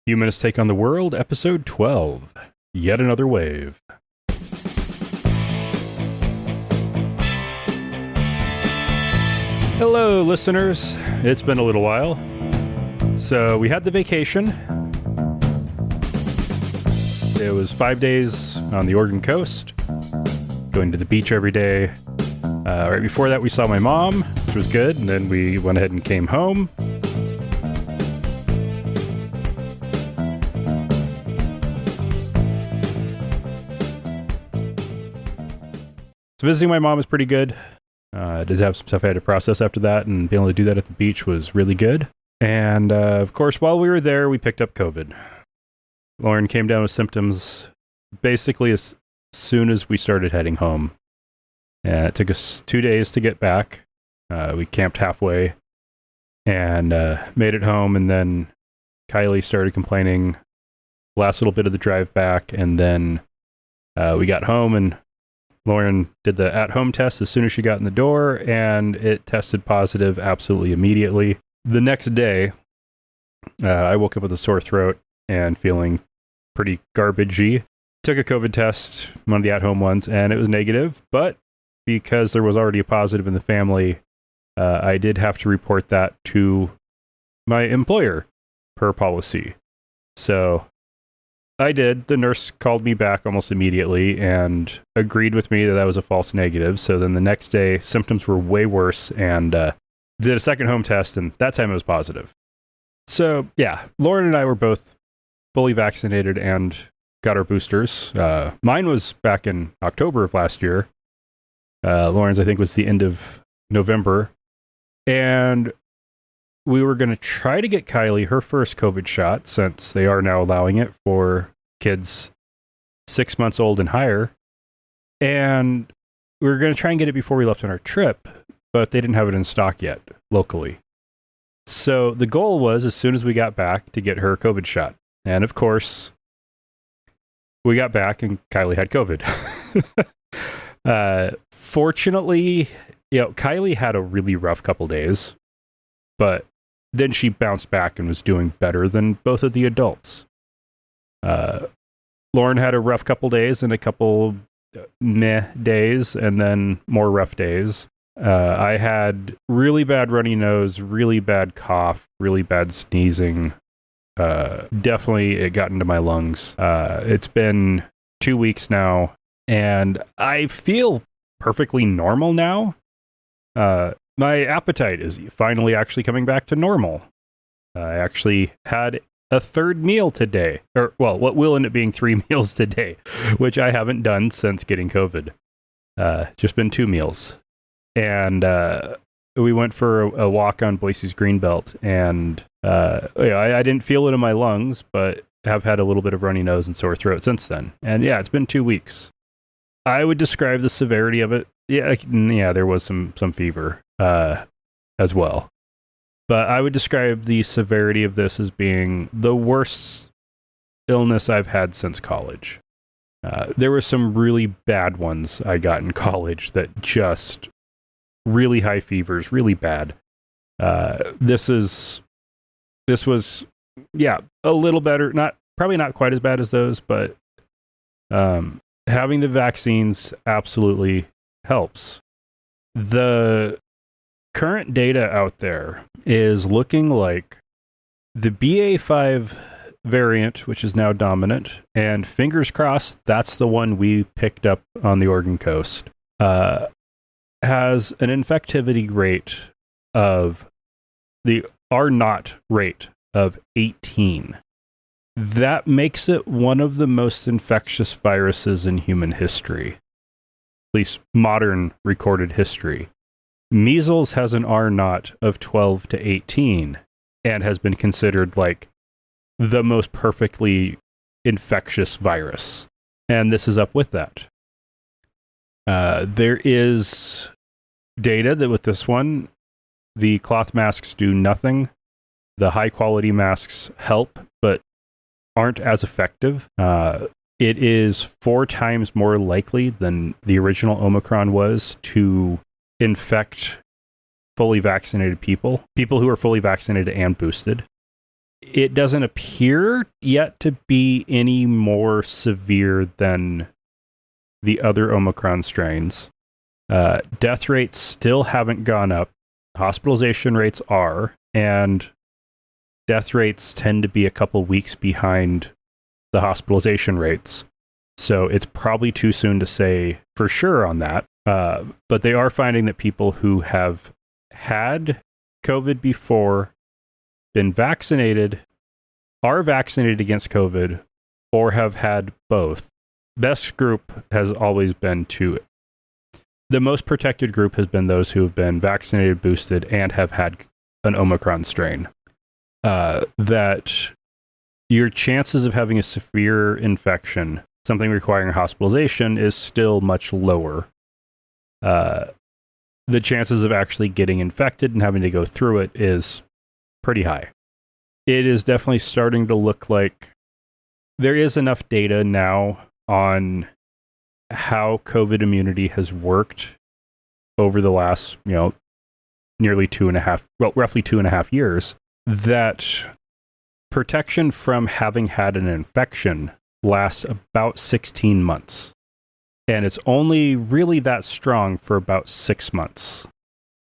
Humanists Take on the World, Episode 12. Yet Another Wave. Hello, listeners. It's been a little while. So, we had the vacation. It was 5 days on the Oregon coast, going to the beach every day. Right before that, we saw my mom, which was good, and then we went ahead and came home. So visiting my mom was pretty good. Did have some stuff I had to process after that, and being able to do that at the beach was really good. And of course, while we were there, we picked up COVID. Lauren came down with symptoms basically as soon as we started heading home. And it took us 2 days to get back. We camped halfway and made it home, and then Kylie started complaining last little bit of the drive back, and then we got home, and Lauren did the at-home test as soon as she got in the door, and it tested positive absolutely immediately. The next day, I woke up with a sore throat and feeling pretty garbagey. Took a COVID test, one of the at-home ones, and it was negative, but because there was already a positive in the family, I did have to report that to my employer per policy. So I did. The nurse called me back almost immediately and agreed with me that that was a false negative. So then the next day, symptoms were way worse, and did a second home test, and that time it was positive. So yeah, Lauren and I were both fully vaccinated and got our boosters. Mine was back in October of last year. Lauren's, I think, was the end of November. And we were going to try to get Kylie her first COVID shot, since they are now allowing it for kids 6 months old and higher. And we were going to try and get it before we left on our trip, but they didn't have it in stock yet locally. So the goal was, as soon as we got back, to get her COVID shot. And of course, we got back and Kylie had COVID. Fortunately, Kylie had a really rough couple days, but then she bounced back and was doing better than both of the adults. Lauren had a rough couple days and a couple meh days, and then more rough days. I had really bad runny nose, really bad cough, really bad sneezing. Definitely it got into my lungs. It's been 2 weeks now, and I feel perfectly normal now. My appetite is finally actually coming back to normal. I actually had a third meal today. Or, well, what will end up being 3 meals today, which I haven't done since getting COVID. Just been 2 meals. And we went for a walk on Boise's Greenbelt, and I didn't feel it in my lungs, but have had a little bit of runny nose and sore throat since then. And yeah, it's been 2 weeks. I would describe the severity of it. Yeah, there was some fever as well. But I would describe the severity of this as being the worst illness I've had since college. There were some really bad ones I got in college that just really high fevers, really bad. This was, yeah, a little better. Probably not quite as bad as those, but having the vaccines absolutely helps. The current data out there is looking like the BA.5 variant, which is now dominant, and fingers crossed that's the one we picked up on the Oregon coast, has an infectivity rate of the R0 rate of 18. That makes it one of the most infectious viruses in human history, at least modern recorded history. Measles has an R0 of 12 to 18 and has been considered like the most perfectly infectious virus. And this is up with that. There is data that with this one, the cloth masks do nothing. The high quality masks help, but aren't as effective. It is 4 times more likely than the original Omicron was to infect fully vaccinated people who are fully vaccinated and boosted. it doesn't appear yet to be any more severe than the other Omicron strains. Death rates still haven't gone up. Hospitalization rates are, and death rates tend to be a couple weeks behind the hospitalization rates. So it's probably too soon to say for sure on that. But they are finding that people who have had COVID before, been vaccinated, are vaccinated against COVID, or have had both. Best group has always been the most protected group has been those who have been vaccinated, boosted, and have had an Omicron strain. That your chances of having a severe infection, something requiring hospitalization, is still much lower. The chances of actually getting infected and having to go through it is pretty high. It is definitely starting to look like there is enough data now on how COVID immunity has worked over the last, roughly 2.5 years, that protection from having had an infection lasts about 16 months. And it's only really that strong for about 6 months.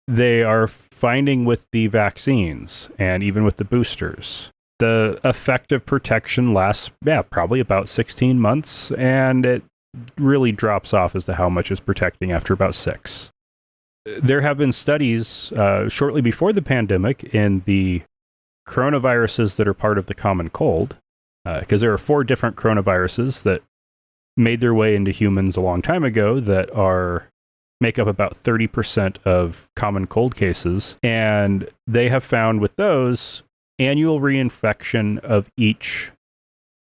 They are finding with the vaccines and even with the boosters, the effective protection lasts, probably about 16 months, and it really drops off as to how much is protecting after about 6. There have been studies shortly before the pandemic in the coronaviruses that are part of the common cold, because there are 4 different coronaviruses that made their way into humans a long time ago that make up about 30% of common cold cases. And they have found with those, annual reinfection of each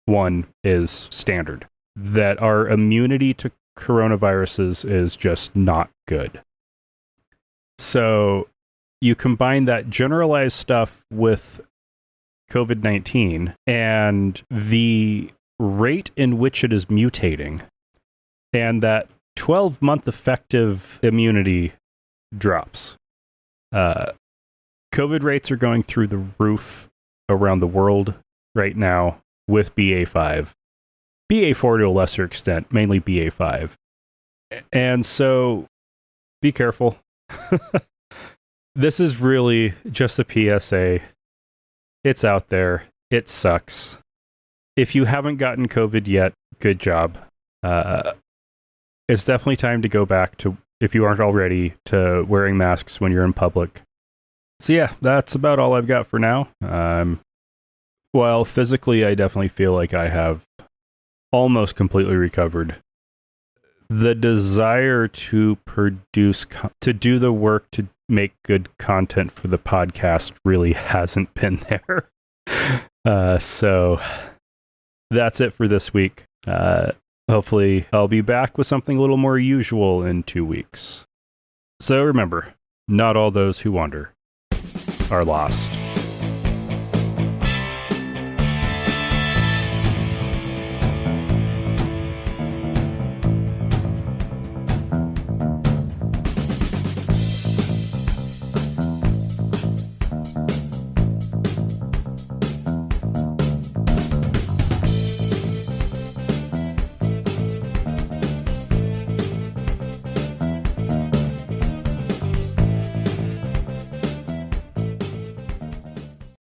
one is standard. That our immunity to coronaviruses is just not good. So you combine that generalized stuff with COVID-19 and the rate in which it is mutating, and that 12-month effective immunity drops. COVID rates are going through the roof around the world right now with BA5. BA4 to a lesser extent, mainly BA5. And so be careful. This is really just a PSA. It's out there. It sucks. If you haven't gotten COVID yet, good job. It's definitely time to go back to, if you aren't already, to wearing masks when you're in public. So yeah, that's about all I've got for now. Well, physically, I definitely feel like I have almost completely recovered. The desire to to do the work to make good content for the podcast really hasn't been there. So that's it for this week. Hopefully I'll be back with something a little more usual in 2 weeks. So remember, not all those who wander are lost.